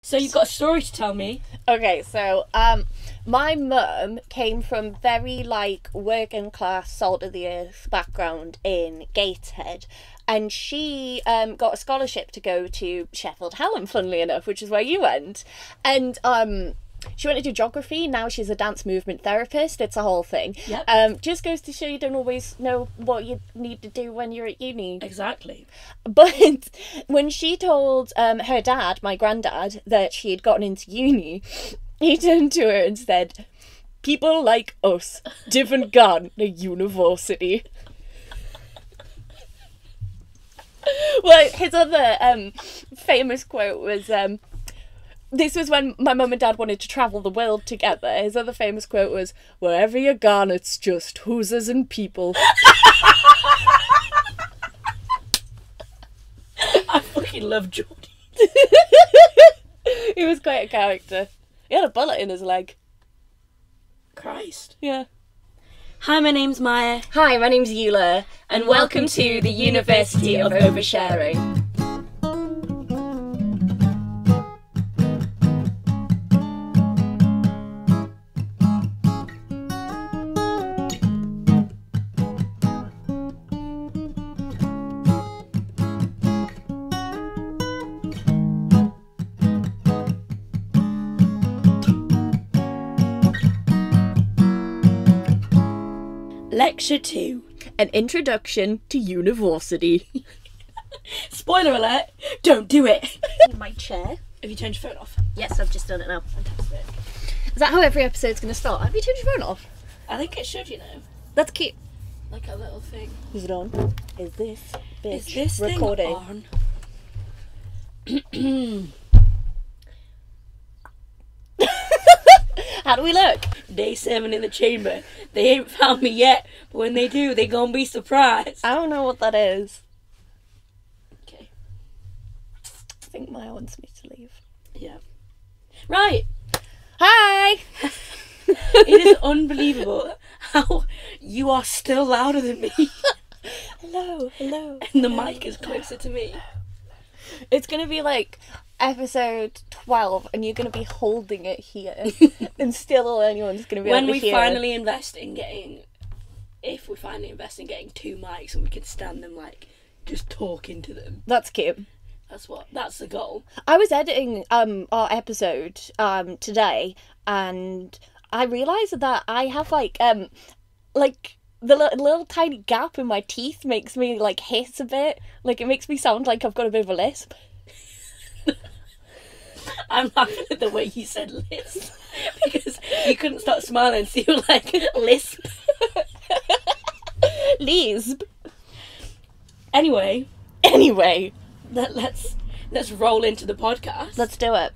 So you've got a story to tell me. Okay, so my mum came from very like working class, salt of the earth background in Gateshead, and she got a scholarship to go to Sheffield Hallam, funnily enough, which is where you went, and she went to do geography. Now she's a dance movement therapist. It's a whole thing. Yep. Just goes to show you don't always know what you need to do when you're at uni. Exactly. But when she told her dad, my granddad, that she had gotten into uni, he turned to her and said, "People like us didn't gone to university." Well, his other famous quote was, this was when my mum and dad wanted to travel the world together. His other famous quote was, "Wherever you're gone, it's just hooses and people." I fucking love Geordie. He was quite a character. He had a bullet in his leg. Christ. Yeah. Hi, my name's Maya. Hi, my name's Eula, and welcome to the University of Oversharing. Lecture 2. An introduction to university. Spoiler alert, don't do it. My chair. Have you turned your phone off? Yes, I've just done it now. Fantastic. Is that how every episode's going to start? Have you turned your phone off? I think it should, you know. That's cute. Like a little thing. Is it on? Is this bitch Is this recording? thing on? How do we look? Day 7 in the chamber. They ain't found me yet, but when they do, they gonna be surprised. I don't know what that is. Okay. I think Maya wants me to leave. Yeah. Right. Hi! It is unbelievable how you are still louder than me. Hello, hello. And the mic is closer to me. It's going to be like episode 12 and you're going to be holding it here and still anyone's going to be When able to we hear finally invest in getting, if we finally invest in getting 2 mics and we can stand them like just talking to them. That's cute. That's the goal. I was editing our episode today and I realised that I have like the little tiny gap in my teeth makes me like hiss a bit. Like it makes me sound like I've got a bit of a lisp. I'm laughing at the way you said lisp because you couldn't stop smiling, so you were like lisp. Lisp. Anyway, let's roll into the podcast. Let's do it.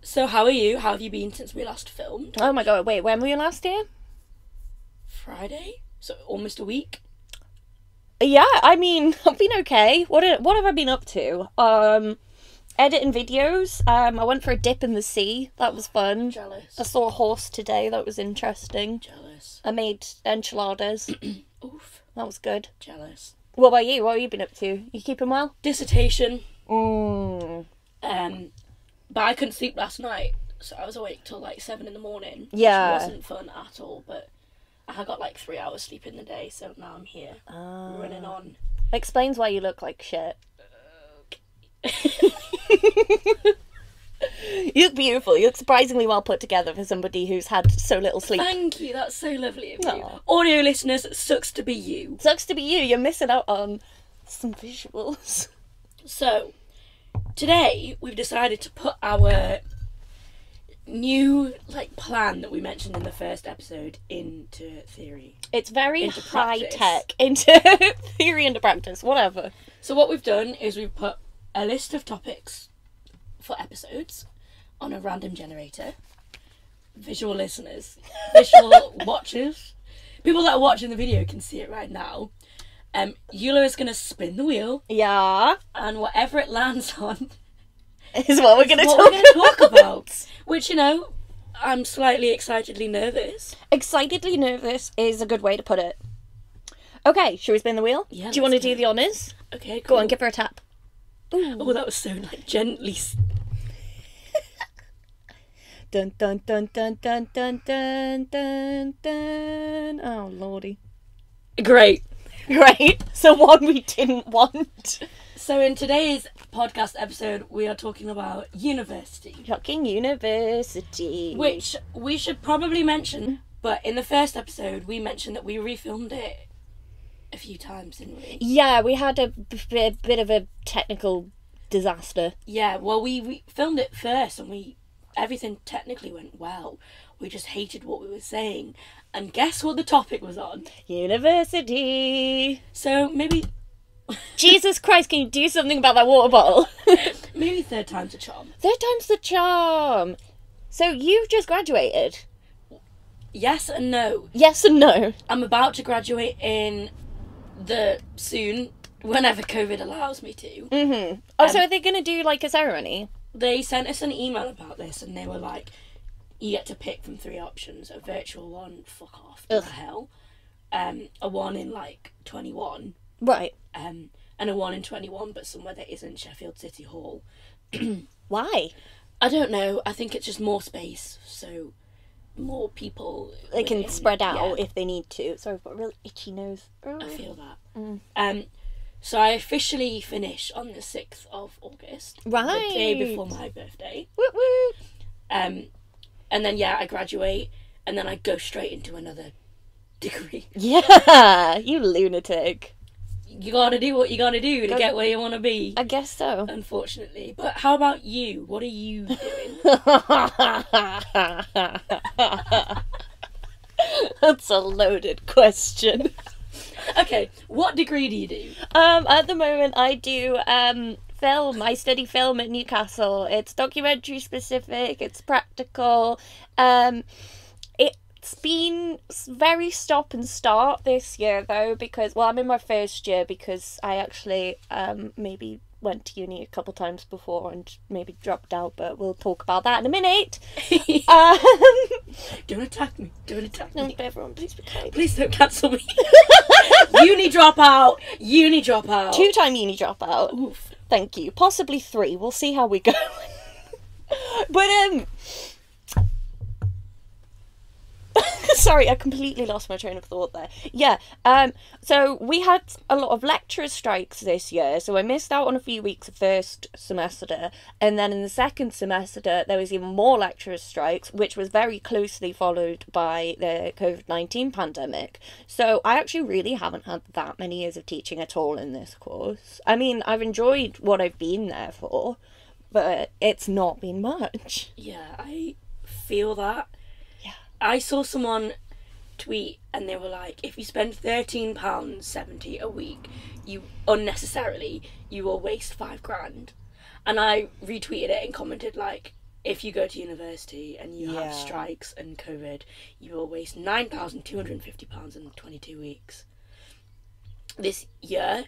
So how are you? How have you been since we last filmed? Oh my god, wait, when were you last here? Friday, so almost a week. Yeah, I mean, I've been okay. What have I been up to? Editing videos. I went for a dip in the sea. That was fun. Jealous. I saw a horse today. That was interesting. Jealous. I made enchiladas. Oof. That was good. Jealous. What about you? What have you been up to? You keeping well? Dissertation. Mm. But I couldn't sleep last night, so I was awake till like 7 in the morning. Yeah. Which wasn't fun at all, but I got like 3 hours sleep in the day, so now I'm here running on. Explains why you look like shit. You look beautiful. You look surprisingly well put together for somebody who's had so little sleep. Thank you, that's so lovely of you. Aw. Audio listeners, sucks to be you. Sucks to be you. You're missing out on some visuals. So, today we've decided to put our new plan that we mentioned in the first episode into theory. It's very Into high practice. tech. Into theory, into practice, whatever. So what we've done is we've put a list of topics for episodes on a random generator. Visual listeners, visual watchers, people that are watching the video can see it right now. Eula is going to spin the wheel, Yeah. and whatever it lands on Is what we're going to what talk we're going to talk about. Which, you know, I'm slightly excitedly nervous. Excitedly nervous is a good way to put it. Okay, shall we spin the wheel? Yeah, Do you want to let's do go. the honours? Okay, Go cool. on, give her a tap. Oh, that was so gently. dun dun dun dun dun dun dun dun dun. Oh lordy. Great. Right. So one we didn't want. So in today's podcast episode, we are talking about university. Fucking university. Which we should probably mention, but in the first episode, we mentioned that we refilmed it a few times, didn't we? Yeah, we had a bit of a technical disaster. Yeah, well, we filmed it first and everything technically went well. We just hated what we were saying. And guess what the topic was on? University. So maybe... Jesus Christ, can you do something about that water bottle? Maybe third time's a charm. Third time's the charm. So you've just graduated? Yes and no. Yes and no. I'm about to graduate in soon, whenever COVID allows me to. Mm-hmm. Oh, so are they going to do like a ceremony? They sent us an email about this and they were like, you get to pick from 3 options. A virtual one, fuck off, to the hell. A one in like 21. Right. And a 1 in 21, but somewhere that isn't Sheffield City Hall. Why? I don't know. I think it's just more space, so more people... They can spread out yeah. if they need to. Sorry, I've got a really itchy nose. I feel that. So I officially finish on the 6th of August. Right. The day before my birthday. Woo woo. And then, yeah, I graduate, and then I go straight into another degree. Yeah, you lunatic. You gotta do what you gotta do to get where you want to be. I guess so. Unfortunately. But how about you? What are you doing? That's a loaded question. Okay, what degree do you do? At the moment I do film. I study film at Newcastle. It's documentary specific, it's practical. It's been very stop and start this year though, because, well, I'm in my first year because I actually maybe went to uni a couple times before and maybe dropped out, but we'll talk about that in a minute. Don't attack me. Don't attack me. No, everyone, please be kind. Please don't cancel me. Uni dropout. Uni dropout. 2-time uni dropout. Oof. Thank you. Possibly 3. We'll see how we go. But sorry, I completely lost my train of thought there. Yeah, so we had a lot of lecturer strikes this year, so I missed out on a few weeks of first semester, and then in the second semester there was even more lecturer strikes, which was very closely followed by the COVID-19 pandemic. So I actually really haven't had that many years of teaching at all in this course. I mean, I've enjoyed what I've been there for, but it's not been much. Yeah, I feel that. I saw someone tweet and they were like, if you spend £13.70 a week, you will waste £5,000. And I retweeted it and commented like, if you go to university and you have strikes and COVID, you will waste £9,250 in 22 weeks. This year,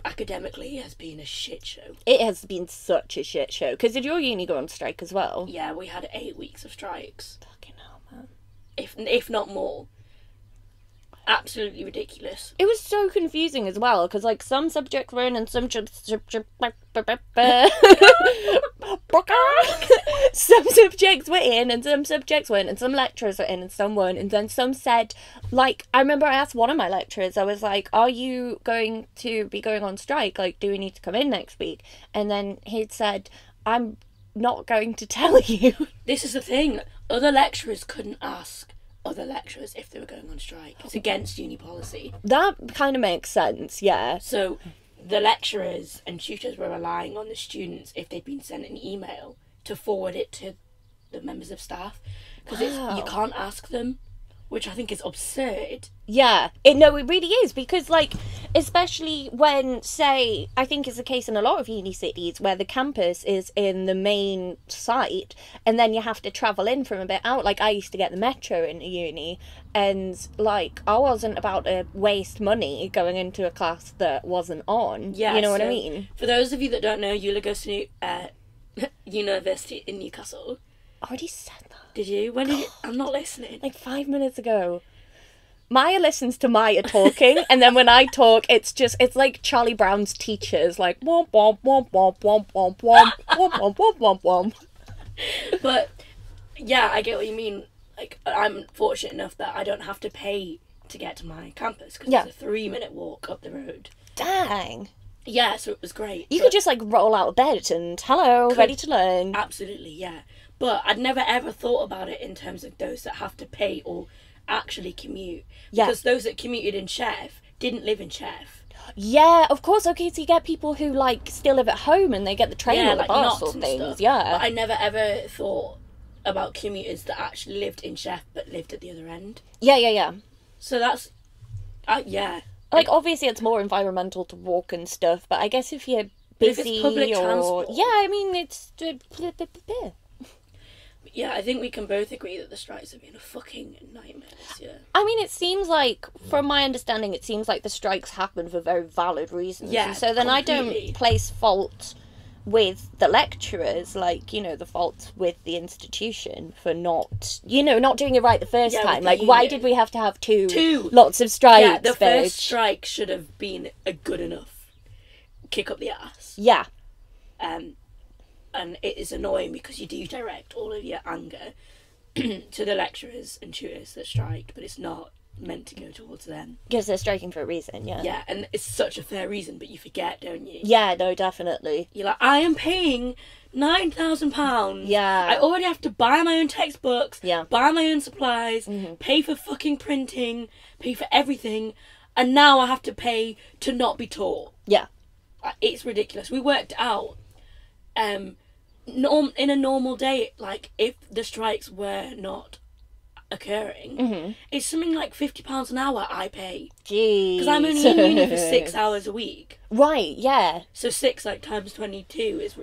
academically, has been a shit show. It has been such a shit show. Because did your uni go on strike as well? Yeah, we had 8 weeks of strikes. Fucking hell, man. If not more. Absolutely ridiculous. It was so confusing as well, because like some subjects were in and some subjects were in and some subjects weren't, and some lecturers were in and some weren't, and then some said, like, I remember I asked one of my lecturers, I was like, are you going to be going on strike? Like, do we need to come in next week? And then he'd said, I'm not going to tell you. This is the thing. Other lecturers couldn't ask other lecturers if they were going on strike. It's against uni policy. That kind of makes sense, yeah. So the lecturers and tutors were relying on the students, if they'd been sent an email, to forward it to the members of staff. Because you can't ask them, which I think is absurd. Yeah, it really is, because, like, especially when, say, I think it's the case in a lot of uni cities where the campus is in the main site and then you have to travel in from a bit out. Like, I used to get the metro in uni and, like, I wasn't about to waste money going into a class that wasn't on. Yeah, you know what I mean? For those of you that don't know, Eula goes to university in Newcastle. I already said that. Did you? When did you? I'm not listening. Like 5 minutes ago. Maya listens to Maya talking, and then when I talk, it's like Charlie Brown's teachers, like womp womp womp womp womp womp womp womp womp womp womp womp. But Yeah, I get what you mean. Like, I'm fortunate enough that I don't have to pay to get to my campus because it's a 3-minute walk up the road. Dang. Yeah, so it was great. You could just, like, roll out of bed and, hello, ready to learn. Absolutely, yeah. But I'd never ever thought about it in terms of those that have to pay or actually commute. Yeah. Because those that commuted in Sheffield didn't live in Sheffield. Yeah, of course. Okay, so you get people who, like, still live at home and they get the train or the like bus knots or and things. stuff. Yeah. But I never ever thought about commuters that actually lived in Sheffield but lived at the other end. Yeah. So that's... yeah. Like, obviously it's more environmental to walk and stuff, but I guess if you're busy if it's public transport... Yeah, I mean, it's... Yeah, I think we can both agree that the strikes have been a fucking nightmare this year. I mean, it seems like, from my understanding, it seems like the strikes happen for very valid reasons. Yeah, and so then completely. I don't place fault with the lecturers, like, you know, the fault with the institution for not, you know, not doing it right the first time. Like, why did we have to have two lots of strikes? Yeah, the first strike should have been a good enough kick up the ass. Yeah. And it is annoying because you do direct all of your anger to the lecturers and tutors that striked, but it's not meant to go towards them. Because they're striking for a reason, yeah. Yeah, and it's such a fair reason, but you forget, don't you? Yeah, no, definitely. You're like, I am paying £9,000. Yeah. I already have to buy my own textbooks, buy my own supplies, pay for fucking printing, pay for everything, and now I have to pay to not be taught. Yeah. It's ridiculous. We worked out, in a normal day, like, if the strikes were not occurring, it's something like £50 an hour I pay. Jeez. Because I'm only in uni for 6 hours a week. Right, yeah. So 6, like, times 22 is...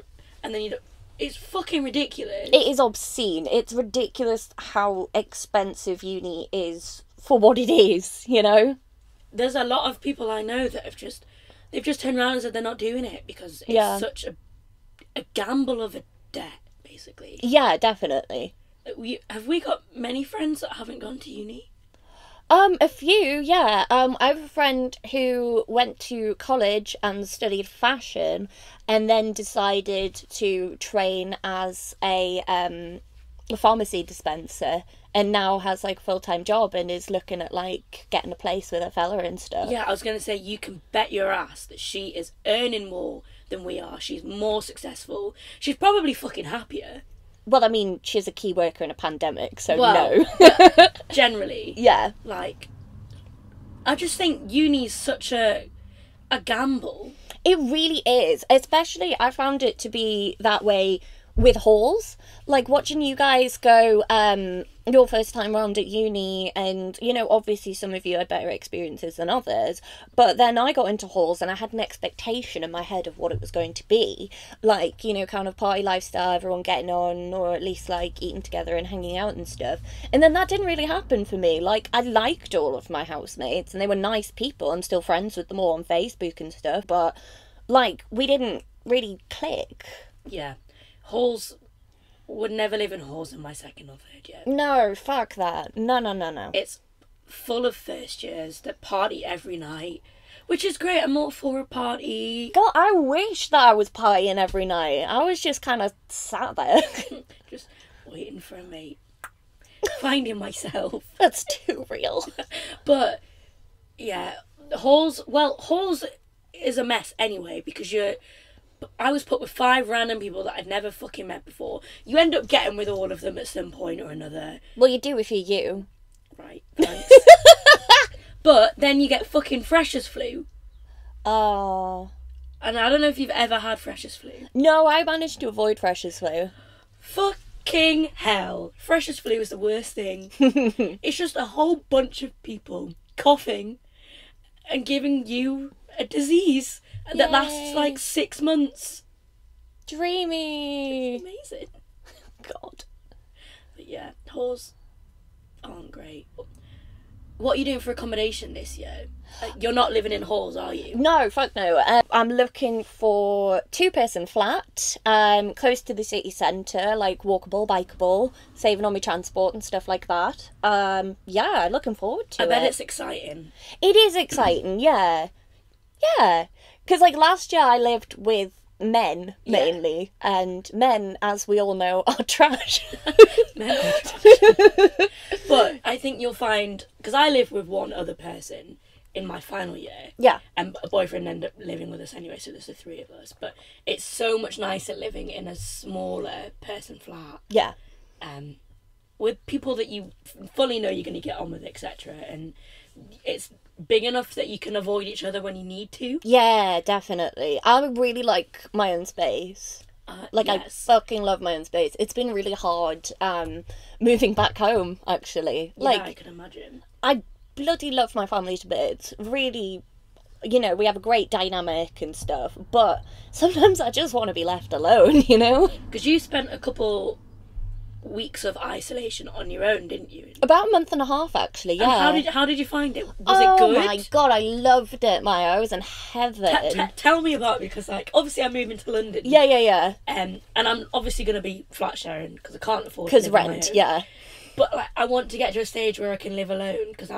And then you don't... It's fucking ridiculous. It is obscene. It's ridiculous how expensive uni is for what it is, you know? There's a lot of people I know that have just... They've just turned around and said they're not doing it because it's such a gamble of a debt, basically. Yeah, definitely. Have we got many friends that haven't gone to uni? A few, yeah. I have a friend who went to college and studied fashion and then decided to train as a pharmacy dispenser and now has, like, a full-time job and is looking at, like, getting a place with a fella and stuff. Yeah, I was going to say, you can bet your ass that she is earning more than we are. She's more successful. She's probably fucking happier. Well, I mean, she's a key worker in a pandemic, so no. Generally. Yeah. Like, I just think uni's such a gamble. It really is. Especially, I found it to be that way with halls. Like, watching you guys go your first time round at uni, and, you know, obviously some of you had better experiences than others, but then I got into halls and I had an expectation in my head of what it was going to be. Like, you know, kind of party lifestyle, everyone getting on, or at least, like, eating together and hanging out and stuff. And then that didn't really happen for me. Like, I liked all of my housemates and they were nice people. I'm still friends with them all on Facebook and stuff, but, like, we didn't really click. Yeah. Halls... would never live in halls in my second or third year. No, fuck that. No. It's full of first years that party every night, which is great. I'm all for a party. God, I wish that I was partying every night. I was just kind of sat there. Just waiting for a mate. Finding myself. That's too real. But, yeah, halls is a mess anyway, because I was put with 5 random people that I'd never fucking met before. You end up getting with all of them at some point or another. Well, you do if you're you. Right, thanks. But then you get fucking freshers flu. Oh. And I don't know if you've ever had freshers flu. No, I managed to avoid freshers flu. Fucking hell. Freshers flu is the worst thing. It's just a whole bunch of people coughing and giving you a disease that lasts like 6 months. Dreamy. It's amazing. God. But yeah, halls aren't great. What are you doing for accommodation this year? You're not living in halls, are you? No, fuck no. I'm looking for 2-person flat, close to the city centre, like walkable, bikeable, saving on my transport and stuff like that. Yeah, looking forward to it. I bet it's exciting. It is exciting, yeah. Yeah. Because, like, last year I lived with men, mainly. And men, as we all know, are trash. Men are trash. But I think you'll find, because I live with one other person in my final year. Yeah. And a boyfriend ended up living with us anyway, so there's the three of us. But it's so much nicer living in a smaller person flat. Yeah. With people that you fully know you're going to get on with, etc. And it's big enough that you can avoid each other when you need to. Yeah, definitely. I really like my own space. Yes. I fucking love my own space. It's been really hard moving back home, actually. Yeah, I can imagine. I bloody love my family to bits. Really, you know, we have a great dynamic and stuff, but sometimes I just want to be left alone, you know? Because you spent a couple weeks of isolation on your own, didn't you? About a month and a half, actually, yeah. And how did you find it? Was it good? Oh my god, I loved it, Maya. I was in heaven. Tell me about it, because, like, obviously I'm moving to London. Yeah. And I'm obviously going to be flat sharing, because I can't afford to Because live on my rent, own. yeah. But, like, I want to get to a stage where I can live alone, because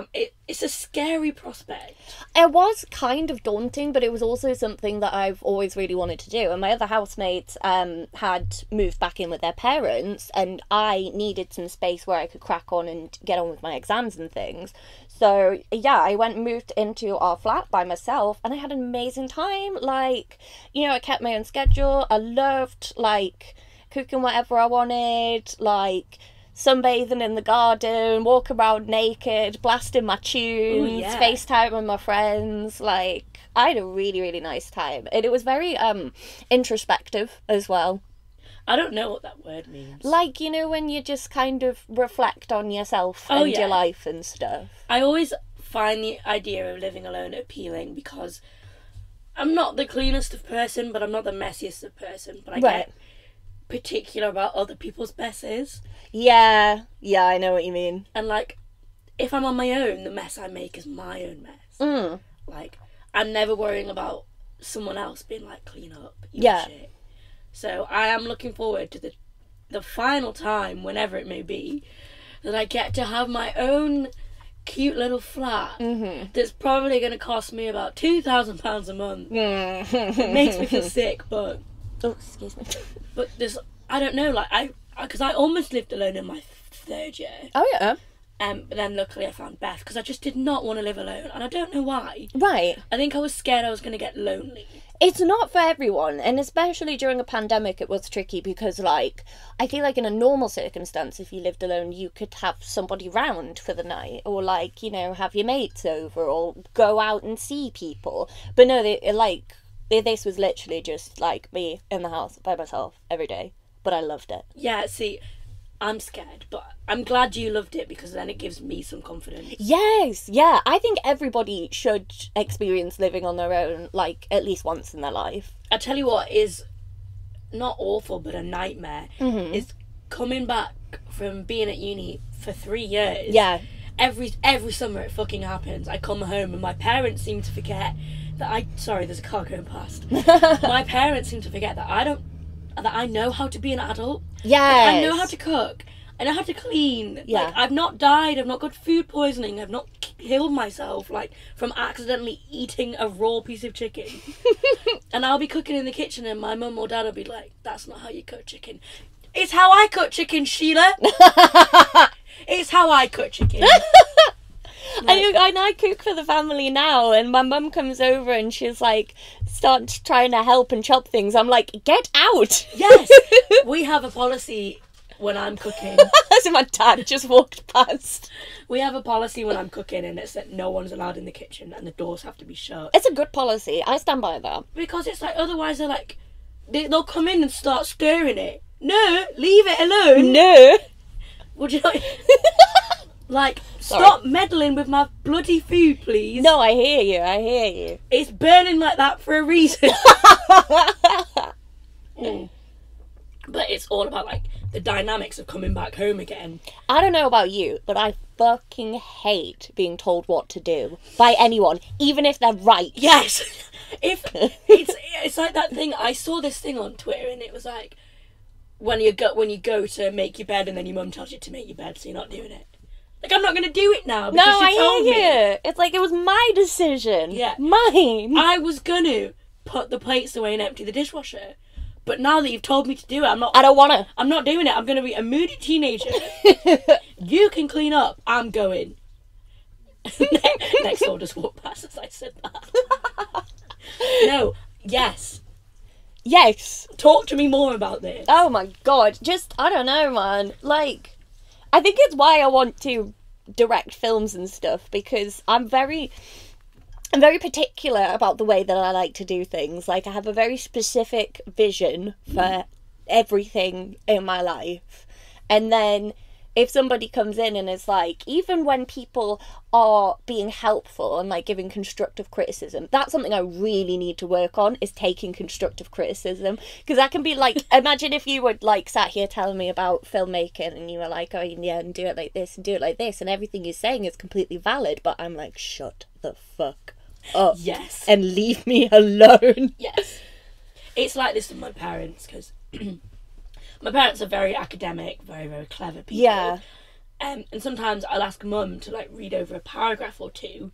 it's a scary prospect. It was kind of daunting, but it was also something that I've always really wanted to do. And my other housemates had moved back in with their parents, and I needed some space where I could crack on and get on with my exams and things. So, yeah, I went and moved into our flat by myself, and I had an amazing time. Like, you know, I kept my own schedule. I loved, like, cooking whatever I wanted, like sunbathing in the garden, walking around naked, blasting my tunes, Ooh, yeah. FaceTime with my friends. Like, I had a really, really nice time. And it was very introspective as well. I don't know what that word means. Like, you know, when you just kind of reflect on yourself and your life and stuff. I always find the idea of living alone appealing, because I'm not the cleanest of person, but I'm not the messiest of person. But I get particular about other people's messes. Yeah, I know what you mean. And, like, if I'm on my own, the mess I make is my own mess. Like, I'm never worrying about someone else being like, clean up. Shit. So I am looking forward to the final time, whenever it may be, that I get to have my own cute little flat that's probably going to cost me about £2,000 a month. It makes me feel sick, but... Oh, excuse me. But there's... I don't know, like, because I almost lived alone in my third year. Oh, yeah. But then luckily I found Beth, because I just did not want to live alone, and I don't know why. Right. I think I was scared I was going to get lonely. It's not for everyone, and especially during a pandemic it was tricky, because, like, I feel like in a normal circumstance, if you lived alone, you could have somebody round for the night, or, like, you know, have your mates over, or go out and see people. But no, this was literally just, like, me in the house by myself every day. But I loved it. Yeah, see, I'm scared, but I'm glad you loved it, because then it gives me some confidence. Yes, yeah. I think everybody should experience living on their own, like, at least once in their life. I tell you what is not awful, but a nightmare, is coming back from being at uni for 3 years. Yeah. Every summer it fucking happens. I come home and my parents seem to forget that sorry, there's a car going past. My parents seem to forget that I know how to be an adult. Yes. Like, I know how to cook. I know how to clean. Yeah. Like, I've not died. I've not got food poisoning. I've not killed myself, like, from accidentally eating a raw piece of chicken. And I'll be cooking in the kitchen and my mum or dad will be like, that's not how you cook chicken. It's how I cook chicken, Sheila. It's how I cook chicken. And I cook for the family now, and my mum comes over and she's like, starts trying to help and chop things. I'm like, get out. Yes. We have a policy when I'm cooking. So my dad just walked past. We have a policy when I'm cooking, and it's that no one's allowed in the kitchen and the doors have to be shut. It's a good policy. I stand by that. Because it's like, otherwise they're like, they'll come in and start stirring it. No, leave it alone. No. Would you like... Like, stop meddling with my bloody food, please. No, I hear you. It's burning like that for a reason. But it's all about, like, the dynamics of coming back home again. I don't know about you, but I fucking hate being told what to do by anyone, even if they're right. Yes. It's like that thing, I saw this thing on Twitter, and it was like, when you go to make your bed and then your mum tells you to make your bed, so you're not doing it. Like, I'm not going to do it now because she told me. It's like, it was my decision. Yeah. Mine. I was going to, put the plates away and empty the dishwasher. But now that you've told me to do it, I don't want to. I'm not doing it. I'm going to be a moody teenager. You can clean up. I'm going. Next door just walked past as I said that. No. Yes. Yes. Talk to me more about this. Oh my god. Just, I don't know, man. Like, I think it's why I want to direct films and stuff, because I'm very particular about the way that I like to do things. Like, I have a very specific vision for everything in my life. And then if somebody comes in and is like, even when people are being helpful and like giving constructive criticism, that's something I really need to work on, is taking constructive criticism. Because I can be like, imagine if you were like sat here telling me about filmmaking and you were like, oh yeah, and do it like this and do it like this, and everything you're saying is completely valid, but I'm like, shut the fuck up. Yes. And leave me alone. Yes. It's like this with my parents, because my parents are very academic, very, very clever people. Yeah. And sometimes I'll ask Mum to like read over a paragraph or two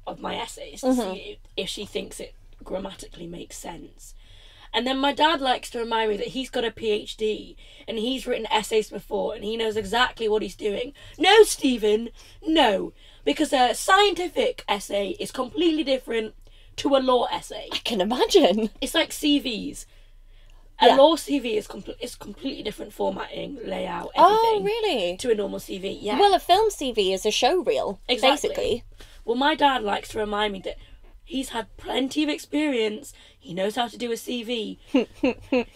of my essays to see if she thinks it grammatically makes sense. And then my dad likes to remind me that he's got a PhD and he's written essays before and he knows exactly what he's doing. No, Stephen, no. Because a scientific essay is completely different to a law essay. I can imagine. It's like CVs. A law CV is completely different formatting, layout, everything. Oh, really? To a normal CV, yeah. Well, a film CV is a show reel, Exactly. basically. Well, my dad likes to remind me that he's had plenty of experience. He knows how to do a CV.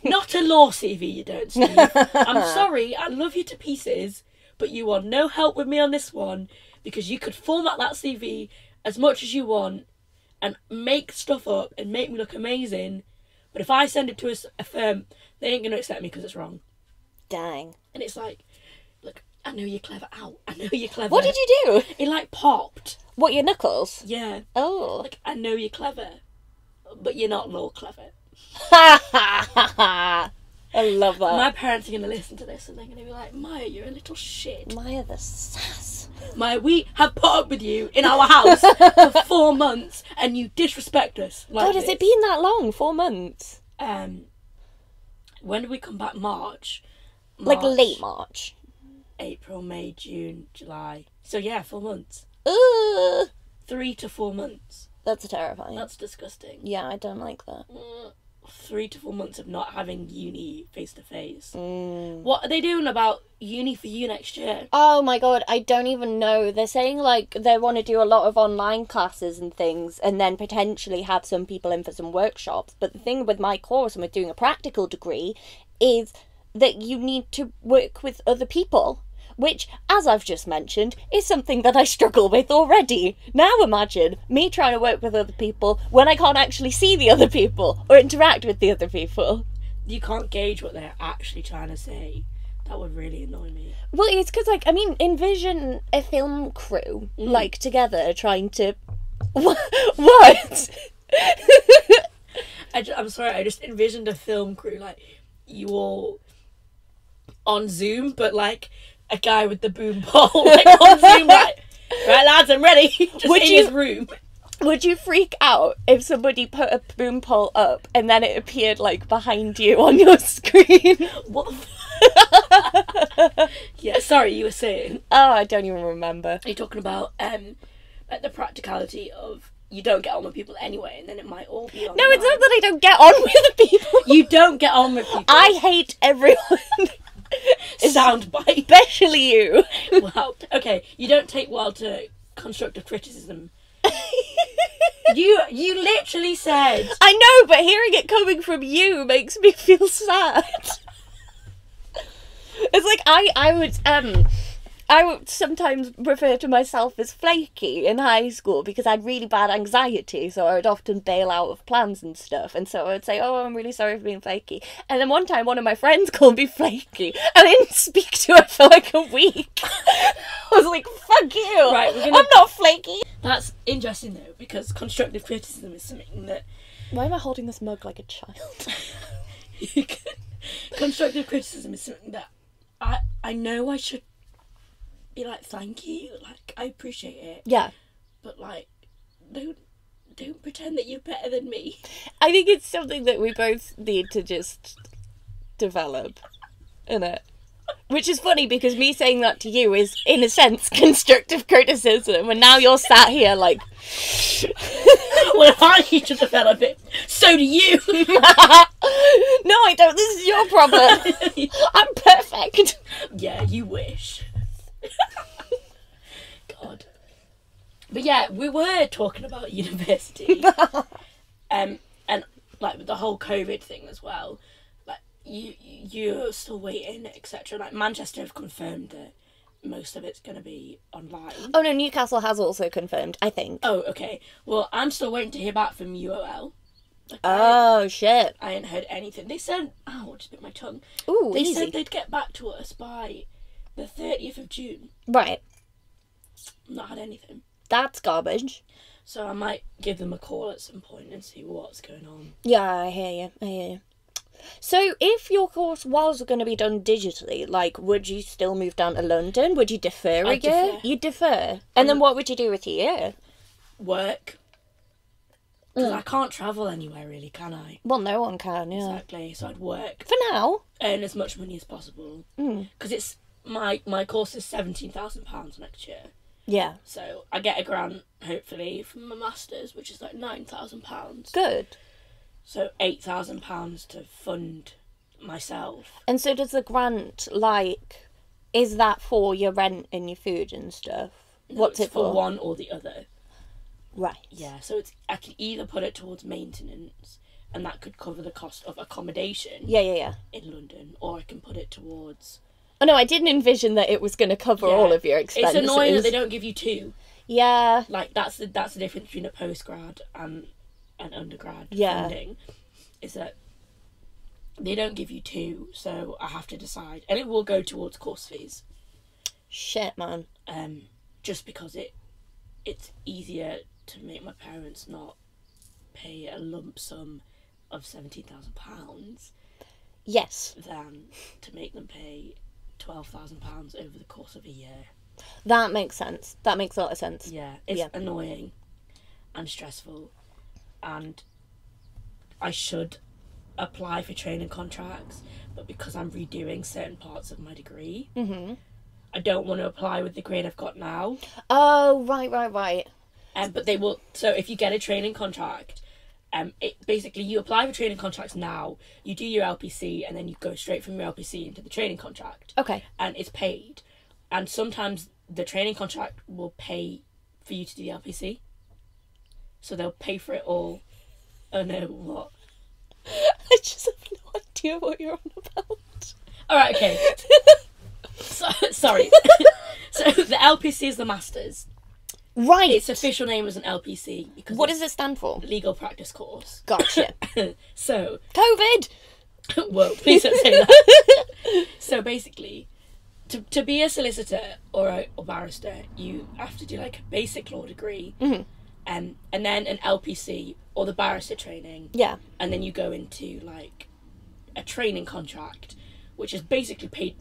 Not a law CV, you don't, Steve. I'm sorry, I love you to pieces, but you are no help with me on this one, because you could format that CV as much as you want and make stuff up and make me look amazing. But if I send it to a firm, they ain't going to accept me because it's wrong. Dang. And it's like, look, I know you're clever. Ow, I know you're clever. What did you do? It like popped. What, your knuckles? Yeah. Oh. Like, I know you're clever, but you're not law clever. I love that. My parents are going to listen to this and they're going to be like, Maya, you're a little shit. Maya the sass. Maya, we have put up with you in our house for 4 months and you disrespect us. Like God, has it been that long? 4 months? When did we come back? March. Like late March. April, May, June, July. So yeah, 4 months. 3 to 4 months. That's terrifying. That's disgusting. Yeah, I don't like that. 3 to 4 months of not having uni face to face. What are they doing about uni for you next year? Oh my god, I don't even know. They're saying like they want to do a lot of online classes and things, and then potentially have some people in for some workshops. But the thing with my course and with doing a practical degree is that you need to work with other people, which, as I've just mentioned, is something that I struggle with already. Now imagine me trying to work with other people when I can't actually see the other people or interact with the other people. You can't gauge what they're actually trying to say. That would really annoy me. Well, it's because, like, I mean, envision a film crew, like, together trying to... What? I'm sorry, I just envisioned a film crew, like, you all on Zoom, but, like, a guy with the boom pole, like, on Zoom, like, right, lads, I'm ready. Just in his room. Would you freak out if somebody put a boom pole up and then it appeared, like, behind you on your screen? What the Yeah, sorry, you were saying. Oh, I don't even remember. Are you talking about, like, the practicality of you don't get on with people anyway, and then it might all be on. No, it's not that I don't get on with people. You don't get on with people. I hate everyone. Soundbite. Especially you. Wow. Okay, you don't take well to constructive criticism. You literally said. I know, but hearing it coming from you makes me feel sad. It's like I would sometimes refer to myself as flaky in high school because I had really bad anxiety, so I would often bail out of plans and stuff, and so I would say, oh, I'm really sorry for being flaky. And then one time one of my friends called me flaky, and I didn't speak to her for like a week. I was like, fuck you, right, I'm not flaky. That's interesting though, because constructive criticism is something that... Why am I holding this mug like a child? Constructive criticism is something that I know I should be like, thank you, like, I appreciate it. Yeah. But, like, don't don't pretend that you're better than me. I think it's something that we both need to just develop, innit? Which is funny because me saying that to you is, in a sense, constructive criticism, and now you're sat here like... Well, if I need to develop it, so do you. No, I don't. This is your problem. I'm perfect. Yeah, you wish. God. But yeah, we were talking about university. And like with the whole COVID thing as well. Like you're still waiting, etc. Like Manchester have confirmed that most of it's going to be online. Oh no, Newcastle has also confirmed, I think. Oh, okay. Well, I'm still waiting to hear back from UOL. Like, oh, shit. I ain't heard anything. They said... Oh, I just bit my tongue. Ooh, They easy. said they'd get back to us by the 30th of June. Right. Not had anything. That's garbage. So I might give them a call at some point and see what's going on. Yeah, I hear you. So, if your course was going to be done digitally, like, would you still move down to London? Would you defer I'd again? defer. You'd defer. And then what would you do with your year? Work. Because I can't travel anywhere really, can I? Well, no one can, yeah. Exactly. So I'd work. For now. Earn as much money as possible. Because it's... My course is £17,000 next year. Yeah. So I get a grant, hopefully, from my masters, which is like £9,000. Good. So £8,000 to fund myself. And so does the grant, like, is that for your rent and your food and stuff? No, What's it's it for? one or the other. Right. Yeah, so I can either put it towards maintenance, and that could cover the cost of accommodation Yeah. in London, or I can put it towards... Oh no, I didn't envision that it was going to cover all of your expenses. It's annoying that they don't give you two. Yeah. Like, that's the difference between a postgrad and an undergrad funding, is that they don't give you two, so I have to decide. And it will go towards course fees. Shit, man. Just because it's easier to make my parents not pay a lump sum of £17,000 Yes. than to make them pay £12,000 over the course of a year. That makes sense. That makes a lot of sense. Yeah, it's annoying and stressful, and I should apply for training contracts, but because I'm redoing certain parts of my degree, I don't want to apply with the grade I've got now. Oh, right. But they will. So if you get a training contract, it basically you apply for training contracts now. You do your LPC, and then you go straight from your LPC into the training contract. Okay. And it's paid, and sometimes the training contract will pay for you to do the LPC. So they'll pay for it all. Oh no, what? I just have no idea what you're on about. All right, okay. Sorry. So the LPC is the Masters. Right. Its official name is an LPC because What does it stand for? Legal Practice Course. Gotcha. So COVID! whoa, please don't say that. So basically, to be a solicitor or a barrister, you have to do like a basic law degree, and then an LPC or the barrister training. Yeah. And then you go into like a training contract, which is basically paid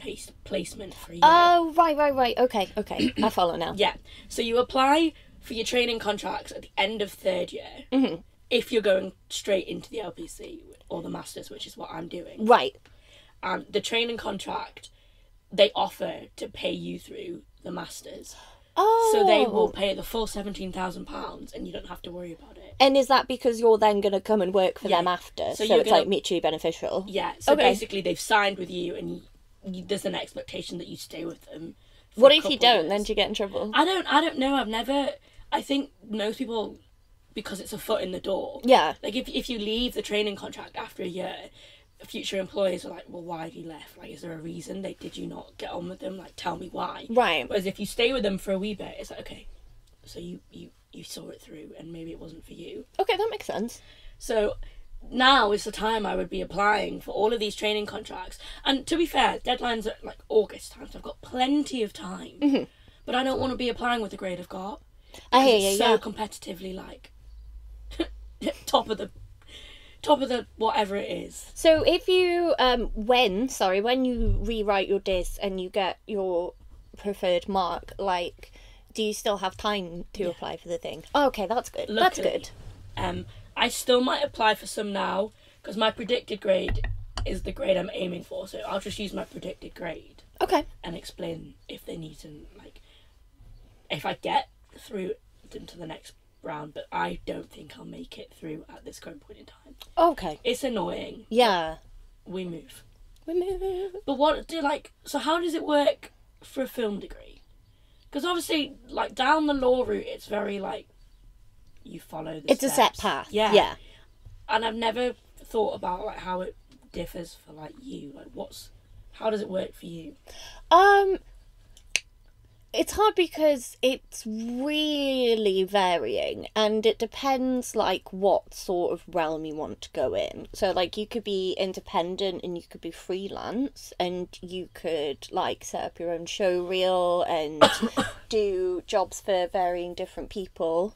placement for a year. Oh, right. Okay. I follow now. Yeah. So you apply for your training contracts at the end of third year, if you're going straight into the LPC or the Masters, which is what I'm doing. Right. And the training contract, they offer to pay you through the Masters. Oh. So they will pay the full £17,000 and you don't have to worry about it. And is that because you're then going to come and work for them after? So you're it's gonna, like mutually beneficial? Yeah. So Okay. basically they've signed with you and there's an expectation that you stay with them. What if you don't? Then do you get in trouble? I don't know. I think most people, because it's a foot in the door. Yeah. Like if you leave the training contract after a year, future employers are like, well, why have you left? Like, is there a reason? Did you not get on with them? Like, tell me why. Right. Whereas if you stay with them for a wee bit, it's like, okay, so you saw it through and maybe it wasn't for you. Okay, that makes sense. So now is the time I would be applying for all of these training contracts. And to be fair, deadlines are like August time, so I've got plenty of time. But I don't want to be applying with the grade I've got. I hear you, It's so competitively like top of the whatever it is. So if you when you rewrite your dis and you get your preferred mark, like, do you still have time to apply for the thing? Oh, okay, that's good. Luckily, That's good. I still might apply for some now, because my predicted grade is the grade I'm aiming for, so I'll just use my predicted grade. Okay. And explain if they need to, like, if I get through into the next round, but I don't think I'll make it through at this current point in time. Okay. It's annoying. Yeah. We move. We move. But so how does it work for a film degree? Because obviously, like, down the law route, it's very, like, you follow the It's steps. a set path. Yeah. Yeah. And I've never thought about, like, how it differs for, like, you. Like, how does it work for you? It's hard because it's really varying, and it depends, like, what sort of realm you want to go in. So, like, you could be independent and you could be freelance, and you could, like, set up your own show reel and do jobs for varying different people.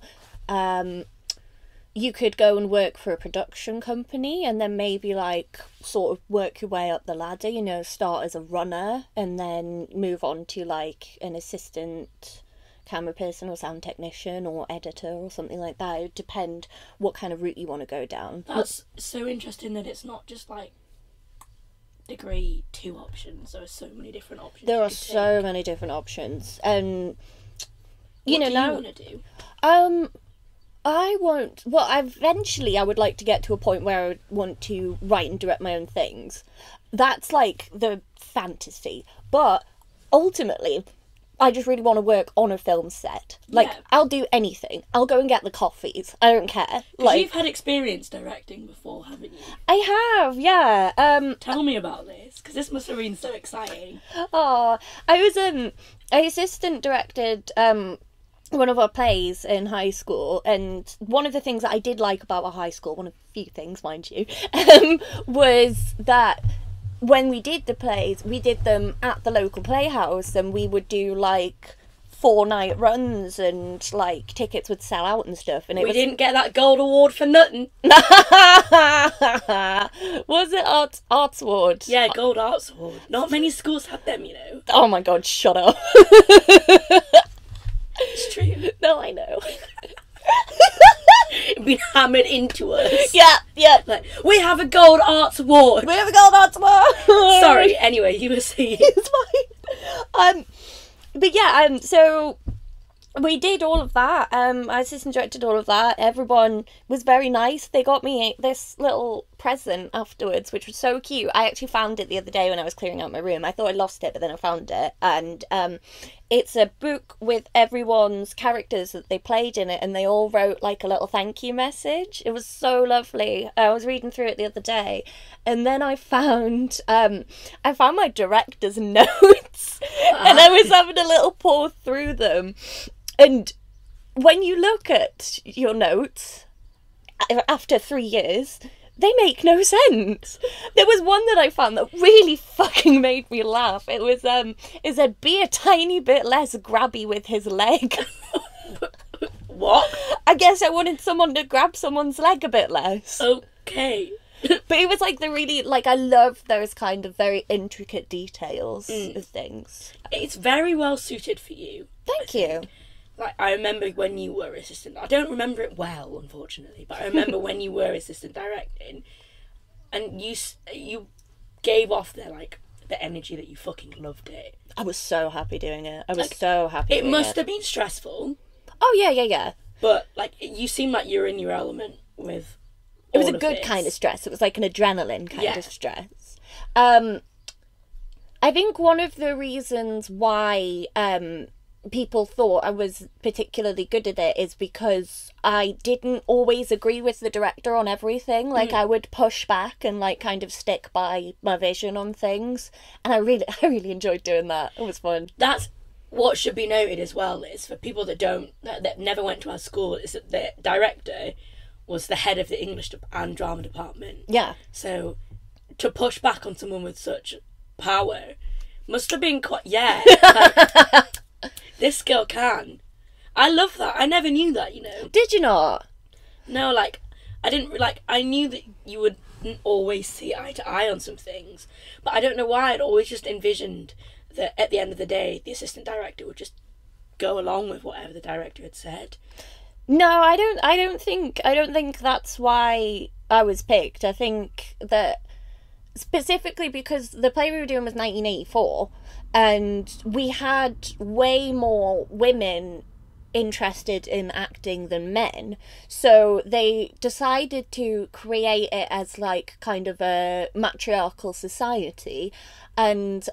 You could go and work for a production company and then maybe, like, sort of work your way up the ladder, you know, start as a runner and then move on to, like, an assistant camera person or sound technician or editor or something like that. It would depend what kind of route you want to go down. That's so interesting that it's not just, like, degree 2 options. There are so many different options. There are so many different options. And, what do you want to do? I won't. Well, eventually I would like to get to a point where I would want to write and direct my own things. That's, like, the fantasy. But ultimately, I just really want to work on a film set. Like, Yeah. I'll do anything. I'll go and get the coffees. I don't care. Like, You've had experience directing before, haven't you? I have, yeah. Tell me about this, because this must have been so exciting. I assistant directed one of our plays in high school, and one of the things that I did like about our high school, one of a few things, mind you, was that when we did the plays, we did them at the local playhouse, and we would do, like, 4-night runs, and, like, tickets would sell out and stuff. And We didn't get that gold award for nothing. Was it Arts Award? Yeah, gold arts award. Not many schools had them, you know. Oh my god, shut up. It's true. No, I know. Been hammered into us. Yeah. Like, we have a gold arts award. We have a gold Arts Award. Sorry, anyway, you were saying. It's fine. But yeah, so we did all of that. I assistant directed all of that. Everyone was very nice. They got me this little present afterwards, which was so cute. I actually found it the other day when I was clearing out my room. I thought I lost it, but then I found it. And it's a book with everyone's characters that they played in it, and they all wrote, like, a little thank you message. It was so lovely. I was reading through it the other day, and then I found my director's notes, and I was having a little pore through them. And when you look at your notes after 3 years, they make no sense. There was one that I found that really fucking made me laugh. It said, be a tiny bit less grabby with his leg. What? I guess I wanted someone to grab someone's leg a bit less. Okay. But it was, like, the really, like, I love those kind of very intricate details of things. It's very well suited for you. Thank you. Like, I remember when you were assistant. I don't remember it well, unfortunately, but I remember when you were assistant directing, and you gave off the energy that you fucking loved it. I was so happy doing it. I was so happy doing it. It must have been stressful. Oh, yeah. But, like, you seem like you're in your element with It was a all of good this. kind of stress. It was like an adrenaline kind Yeah. of stress. I think one of the reasons why people thought I was particularly good at it is because I didn't always agree with the director on everything. Like, I would push back and, like, kind of stick by my vision on things. And I really enjoyed doing that. It was fun. That's what should be noted as well, is for people that never went to our school, is that the director was the head of the English and drama department. Yeah. So to push back on someone with such power must have been quite, this girl can. I love that. I never knew that, you know. Did you not? No, like, I didn't, like, I knew that you wouldn't always see eye to eye on some things, but I don't know why I'd always just envisioned that at the end of the day, the assistant director would just go along with whatever the director had said. No, I don't think that's why I was picked. I think that specifically because the play we were doing was 1984, and we had way more women interested in acting than men, so they decided to create it as like kind of a matriarchal society. And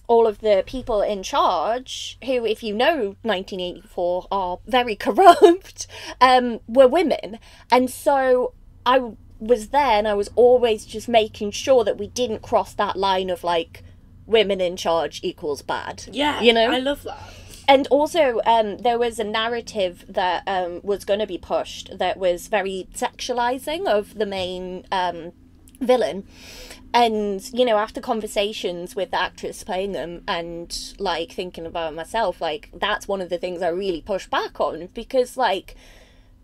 all of the people in charge, who, if you know 1984, are very corrupt, were women. And so I was there, and I was always just making sure that we didn't cross that line of like women in charge equals bad. Yeah, you know, I love that. And also, there was a narrative that was going to be pushed that was very sexualizing of the main villain. And, you know, after conversations with the actress playing them and, like, thinking about it myself, like, that's one of the things I really push back on. Because, like,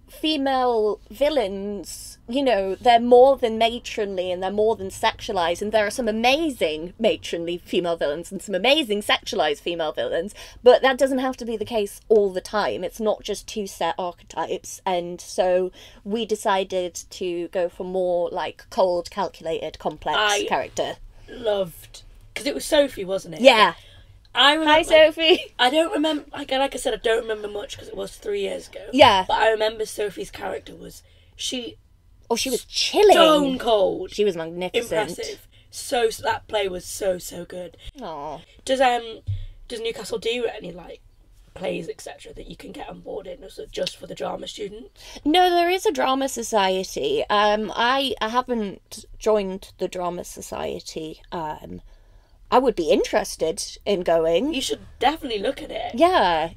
female villains, you know, they're more than matronly and they're more than sexualized, and there are some amazing matronly female villains and some amazing sexualized female villains, but that doesn't have to be the case all the time. It's not just two set archetypes. And so we decided to go for more like cold, calculated, complex character. Loved, because it was Sophie, wasn't it? Yeah. I remember, Hi, Sophie. I don't remember, like I said, I don't remember much because it was 3 years ago. Yeah. But I remember Sophie's character was, she was chilling. stone cold. She was magnificent. Impressive. So that play was so good. Aww. Does Newcastle do any, like, plays, etc., that you can get on board in, or is it just for the drama students? No, there is a drama society. I haven't joined the drama society. I would be interested in going. You should definitely look at it. Yeah.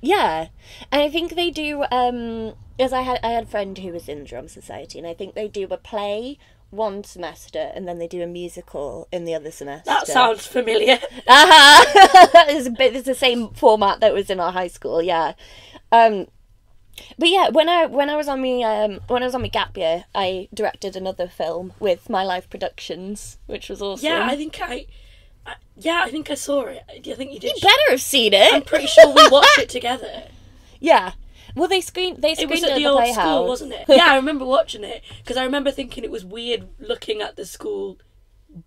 And I think they do, because I had a friend who was in the drama society, and I think they do a play one semester and then they do a musical in the other semester. That sounds familiar. It's the same format that was in our high school, yeah. But yeah, when I was on my gap year, I directed another film with My Life Productions, which was awesome. Yeah, I think I saw it. I think you did. You better have seen it. I'm pretty sure we watched it together. Yeah. Well, they screened It was it at the old school, wasn't it? Yeah, I remember watching it because I remember thinking it was weird looking at the school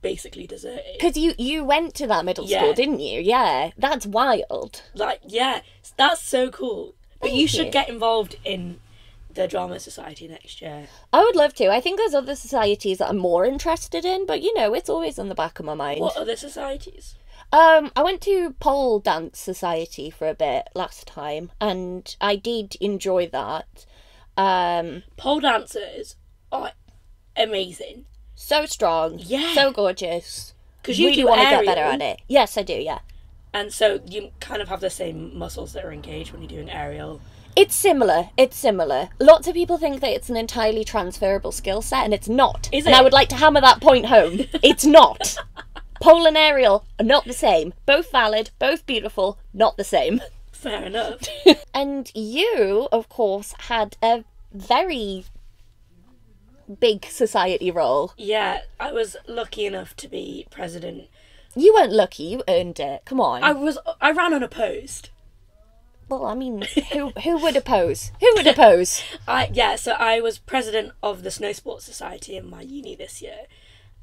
basically deserted. Because you went to that middle school, didn't you? Yeah, that's wild. Like, yeah, that's so cool. But you should get involved in the drama society next year. I would love to. I think there's other societies that I'm more interested in, but you know, it's always on the back of my mind. What other societies? I went to pole dance society for a bit last time, and I did enjoy that. Pole dancers are amazing. So strong. Yeah. So gorgeous. Because you really do want to aerial, get better at it. Yes, I do, yeah. And so you kind of have the same muscles that are engaged when you're doing aerial. It's similar. Lots of people think that it's an entirely transferable skill set, and it's not. Is it? And I would like to hammer that point home. It's not. Pole and aerial are not the same. Both valid, both beautiful, not the same. Fair enough. And you, of course, had a very big society role. Yeah, I was lucky enough to be president. You weren't lucky, you earned it. Come on. I ran unopposed. Well, I mean, who would oppose? Who would oppose? So I was president of the Snow Sports Society in my uni this year.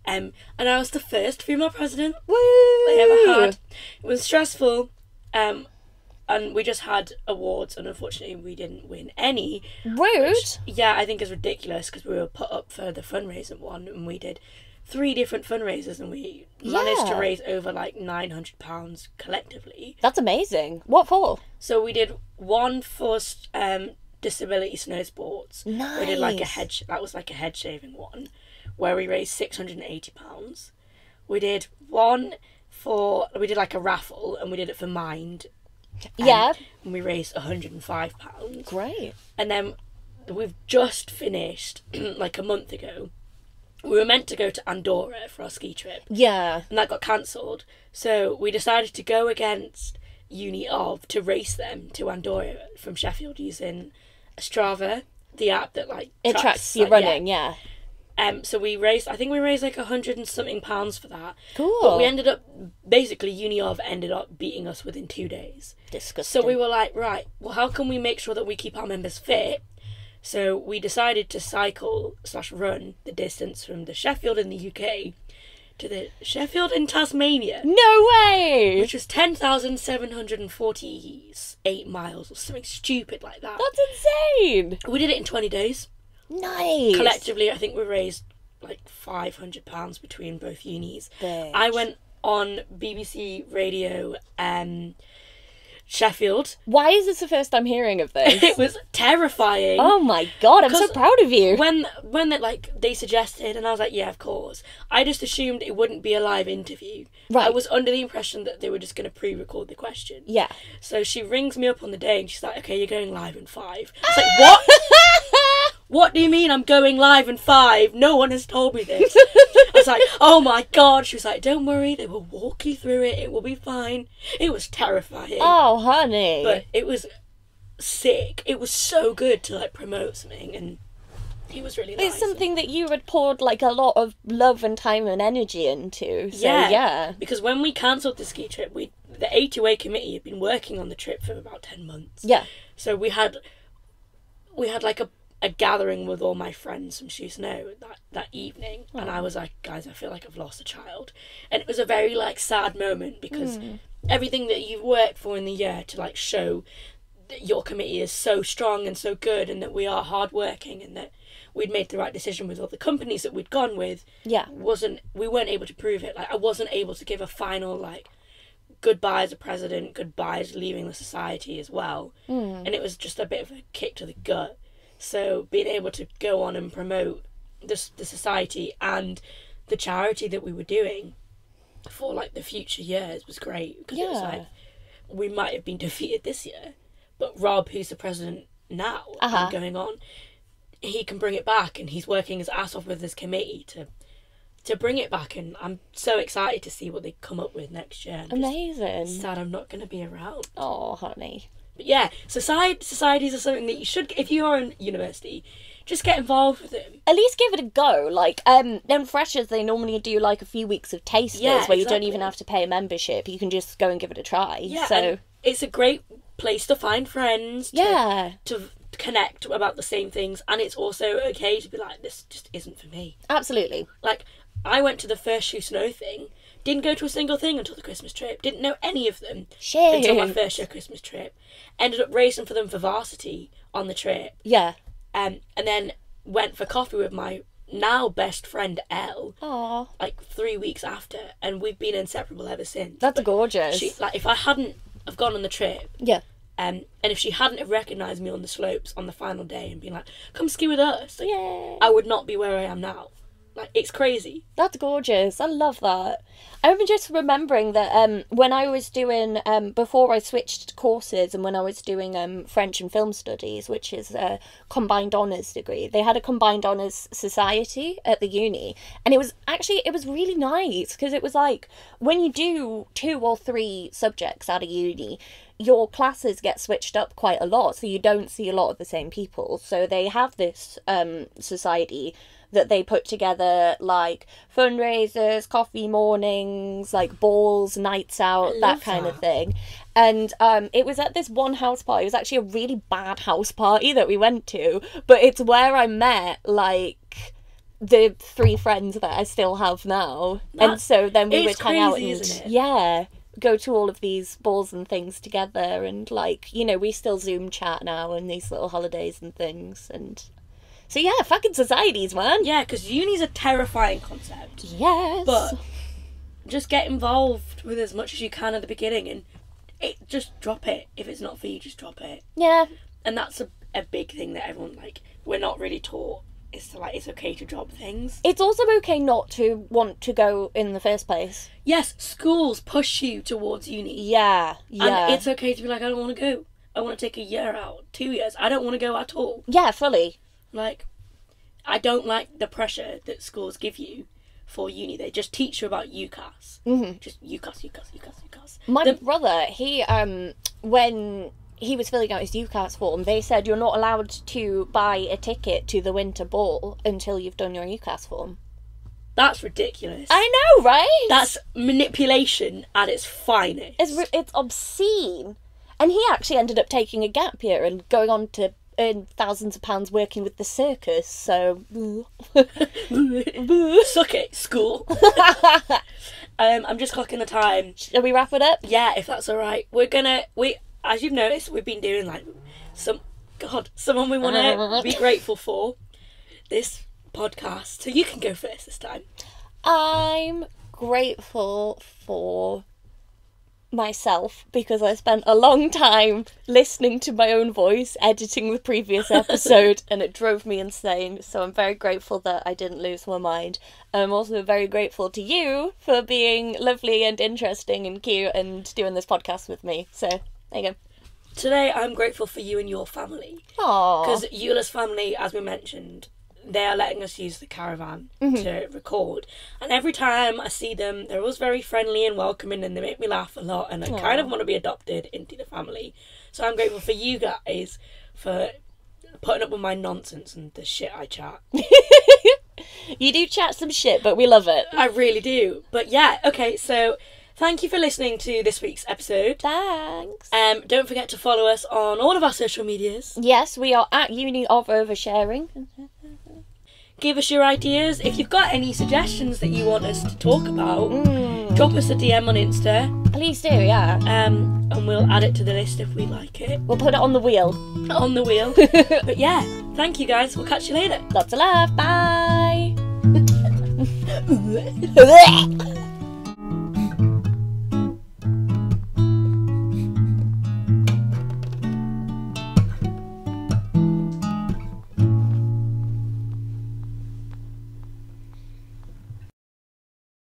And I was the first female president they ever had. It was stressful. And we just had awards, and unfortunately we didn't win any. Rude. Which, yeah, I think is ridiculous because we were put up for the fundraising one, and we did 3 different fundraisers, and we managed to raise over like £900 collectively. That's amazing. What for? So we did one for disability snow sports. Nice. We did like that was like a head shaving one, where we raised £680. We did we did like a raffle, and we did it for Mind. Yeah. And we raised £105. Great. And then we've just finished, like a month ago, we were meant to go to Andorra for our ski trip. Yeah. And that got cancelled. So we decided to go against Uni of to race them to Andorra from Sheffield using Strava, the app that like it tracks you running, yeah. So we raised like £100 and something for that. Cool. But we ended up, basically Uni of ended up beating us within 2 days. Disgusting. So we were like, right, well, how can we make sure that we keep our members fit So we decided to cycle/run the distance from the Sheffield in the UK to the Sheffield in Tasmania. No way! Which was 10,748 miles or something stupid like that. That's insane! We did it in 20 days. Nice! Collectively, I think we raised like £500 between both unis. Bitch. I went on BBC Radio Sheffield. Why is this the first I'm hearing of this? It was terrifying. Oh my god, I'm so proud of you. When they suggested, and I was like, yeah, of course. I just assumed it wouldn't be a live interview. Right. I was under the impression that they were just going to pre-record the question. Yeah. So she rings me up on the day and she's like, okay, you're going live in 5. It's like, what? What do you mean I'm going live in 5? No one has told me this. I was like, oh my god. She was like, don't worry, they will walk you through it. It will be fine. It was terrifying. Oh, honey. But it was sick. It was so good to like promote something, and it was really nice. It's something that you had poured like a lot of love and time and energy into. So yeah. Because when we cancelled the ski trip, the A2A committee had been working on the trip for about 10 months. Yeah. So we had like a gathering with all my friends from Shoe Snow that evening, and I was like, guys, I feel like I've lost a child. And it was a very like sad moment, because everything that you've worked for in the year to like show that your committee is so strong and so good, and that we are hardworking, and that we'd made the right decision with all the companies that we'd gone with, we weren't able to prove it. Like, I wasn't able to give a final like goodbye as a president, goodbye as leaving the society as well. And it was just a bit of a kick to the gut. So being able to go on and promote the society and the charity that we were doing for like the future years was great, because it was like, we might have been defeated this year, but Rob, who's the president now and going on, he can bring it back, and he's working his ass off with his committee to bring it back, and I'm so excited to see what they come up with next year. Amazing. Sad I'm not going to be around. Oh, honey. But yeah, societies are something that you should, if you are in university, just get involved with them. At least give it a go. Like, then freshers, they normally do like a few weeks of tasters where you don't even have to pay a membership. You can just go and give it a try. Yeah, so and it's a great place to find friends. To connect about the same things, and it's also okay to be like, this just isn't for me. Absolutely. Like, I went to the first Shoe Snow thing. Didn't go to a single thing until the Christmas trip. Didn't know any of them until my first year Christmas trip. Ended up racing for them for varsity on the trip. Yeah. And then went for coffee with my now best friend Elle. Aww. Like 3 weeks after, and we've been inseparable ever since. That's gorgeous. She, like, if I hadn't have gone on the trip, and if she hadn't have recognised me on the slopes on the final day and been like, come ski with us, like, I would not be where I am now. Like, it's crazy. That's gorgeous. I love that. I'm just remembering that when I was doing, before I switched courses, and when I was doing French and film studies, which is a combined honours degree, they had a combined honours society at the uni. And it was really nice, because it was like, when you do 2 or 3 subjects at a uni, your classes get switched up quite a lot, so you don't see a lot of the same people. So they have this society that they put together, like fundraisers, coffee mornings, like balls, nights out, that kind of thing. And it was at this one house party. It was actually a really bad house party that we went to, but it's where I met like the 3 friends that I still have now. And so then we would hang out and go to all of these balls and things together, and like, you know, we still Zoom chat now and these little holidays and things. And so yeah, fucking societies, man. Yeah, because uni's a terrifying concept. Yes. But just get involved with as much as you can at the beginning, and just drop it. If it's not for you, just drop it. Yeah. And that's a big thing that everyone, like, we're not really taught, is to, like, it's okay to drop things. It's also okay not to want to go in the first place. Yes, schools push you towards uni. Yeah. And it's okay to be like, I don't want to go. I want to take a year out, 2 years. I don't want to go at all. Yeah, fully. Like, I don't like the pressure that schools give you for uni. They just teach you about UCAS. Mm-hmm. Just UCAS. My brother, he, when he was filling out his UCAS form, they said you're not allowed to buy a ticket to the winter ball until you've done your UCAS form. That's ridiculous. I know, right? That's manipulation at its finest. It's obscene. And he actually ended up taking a gap year and going on to earn thousands of pounds working with the circus, so... Suck it, school. I'm just clocking the time. Shall we wrap it up? Yeah, if that's alright. As you've noticed, we've been doing like someone we want to be grateful for this podcast. So you can go first this time. I'm grateful for myself because I spent a long time listening to my own voice, editing the previous episode, and it drove me insane. So I'm very grateful that I didn't lose my mind. I'm also very grateful to you for being lovely and interesting and cute and doing this podcast with me. So there you go. Today I'm grateful for you and your family. Aww. Because Eula's family, as we mentioned, they are letting us use the caravan to record. And every time I see them, they're always very friendly and welcoming, and they make me laugh a lot, and I kind of want to be adopted into the family. So I'm grateful for you guys for putting up with my nonsense and the shit I chat. You do chat some shit, but we love it. I really do. But yeah, okay, so thank you for listening to this week's episode. Thanks. Don't forget to follow us on all of our social medias. Yes, we are at Uni of Oversharing. Give us your ideas. If you've got any suggestions that you want us to talk about, drop us a DM on Insta. Please do, yeah. And we'll add it to the list if we like it. We'll put it on the wheel. On the wheel. But yeah, thank you guys. We'll catch you later. Lots of love. Bye.